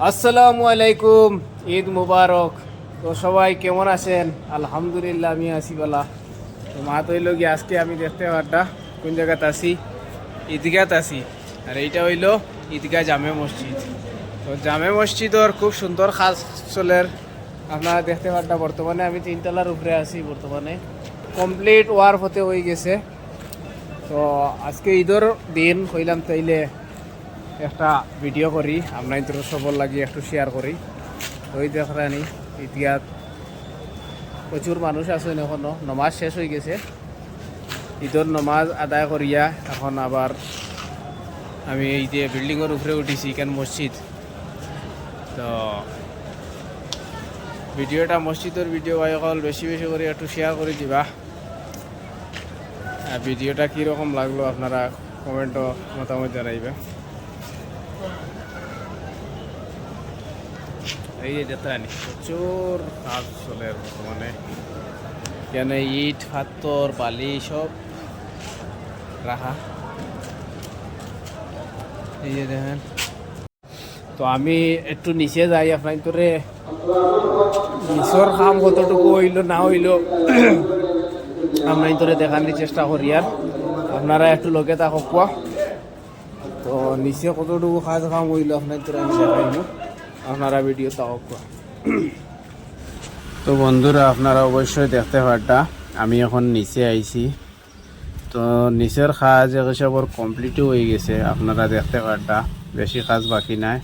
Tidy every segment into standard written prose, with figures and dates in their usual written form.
আসসালামু আলাইকুম, ঈদ মুবারক। তো সবাই কেমন আছেন? আলহামদুলিল্লাহ আমি আছি বালা। তো মা তৈল গিয়ে আজকে আমি দেখতে পারটা কোন জায়গাতে আছি, ঈদগাত আছি। আর এইটা হইল ঈদগাহ জামে মসজিদ। তো জামে মসজিদর খুব সুন্দর কাজ চলের, আপনারা দেখতে পারটা। বর্তমানে আমি তিনতলার উপরে আছি, বর্তমানে কমপ্লিট ওয়ার হতে হয়ে গেছে। তো আজকে ঈদের দিন কইলাম তাইলে একটা ভিডিও করি, আপনার সবর লাগি একটু শেয়ার করি। ওই দেখরানি ইতিহাস প্রচুর মানুষ আছেন, এখনো নমাজ শেষ হয়ে গেছে। ঈদের নমাজ আদায় করিয়া এখন আবার আমি এই যে বিল্ডিংয়ের উপরে উঠেছি, কেন মসজিদ। তো ভিডিওটা মসজিদের ভিডিও ভাই অকল বেশি বেশি করে একটু শেয়ার করে দিবা। ভিডিওটা কীরকম লাগলো আপনারা কমেন্টও মতামত জানাইবে। এই যে যেতানি প্রচুর কাজ চলে বর্তমানে, কেন ইট পাথর বালি সব রাখা। এই যে দেখেন, তো আমি একটু নিচে যাই, আপনার তোরে নিচর কাম কতটুকু হইল না হইল আপনার তোরে দেখানোর চেষ্টা করি। আর আপনারা একটু লোকে তা কোয়া, তো নিচে কতটুকু কাজ কাম হইল আপনার তোরে আমি দেখাইব, আপনারা ভিডিও তাও। তো বন্ধুরা আপনারা অবশ্যই দেখতে পারটা আমি এখন নিচে আইছি। তো নিচের কাজ এসবর কমপ্লিটও হয়ে গেছে, আপনারা দেখতে পারটা বেশি কাজ বাকি নাই,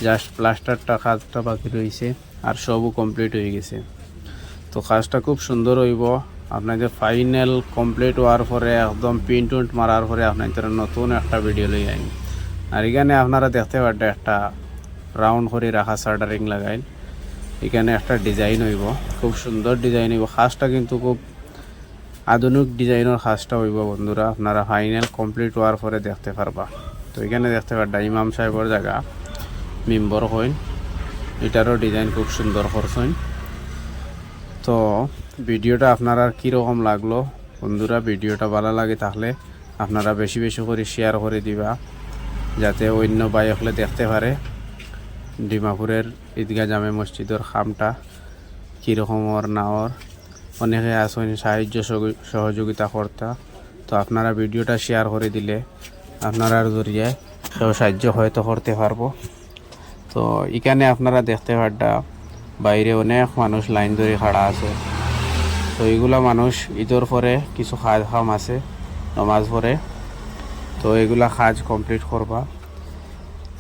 জাস্ট প্লাস্টারটা কাজটা বাকি রয়েছে, আর সবও কমপ্লিট হয়ে গেছে। তো কাজটা খুব সুন্দর হইব। আপনাদের ফাইনাল কমপ্লিট হওয়ার পরে একদম প্রিন্ট উন্ট মারার পরে আপনাদের নতুন একটা ভিডিও লই আইন। আর এখানে আপনারা দেখতে পারটা একটা রাউন্ড করে রাখা শাটারিং লাগাইন, এখানে একটা ডিজাইন হইব, খুব সুন্দর ডিজাইন হইব। খাসটা কিন্তু খুব আধুনিক ডিজাইনের খাসটা হইব বন্ধুরা, আপনারা ফাইনাল কমপ্লিট হওয়ার পরে দেখতে পারবা। তো এখানে দেখতে পারবা ইমাম সাহেবের জায়গা মেম্বর হইন, এটারও ডিজাইন খুব সুন্দর করছেন। তো ভিডিওটা আপনারা কীরকম লাগলো বন্ধুরা, ভিডিওটা ভালো লাগে তাহলে আপনারা বেশি বেশি করে শেয়ার করে দিবা, যাতে অন্য ভাই হলে দেখতে পারে ডিমাপুরের ঈদগাহ জামে মসজিদের খামটা কীরকম ওর না ওর। অনেকে আসেন সাহায্য সহযোগিতা করতা, তো আপনারা ভিডিওটা শেয়ার করে দিলে আপনারা জরিয়ে সেও সাহায্য হয়তো করতে পারবো। তো এখানে আপনারা দেখতে পারটা বাইরে অনেক মানুষ লাইন ধরে খাড়া আছে। তো এইগুলা মানুষ ঈদের পরে কিছু কাম আছে নমাজ পরে, তো এগুলা কাজ কমপ্লিট করবা।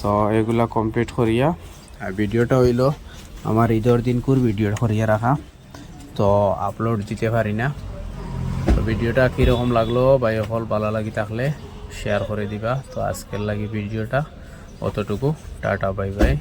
তো এগুলা কমপ্লিট করিয়া আর ভিডিওটা হইল আমার ঈদের দিনকুর ভিডিও করিয়া রাখা, তো আপলোড দিতে পারি না। তো ভিডিওটা কীরকম লাগলো বা হল ভালো লাগি থাকলে শেয়ার করে দিবা। তো আজকের লাগি ভিডিওটা অতটুকু, টাটা বাই বাই।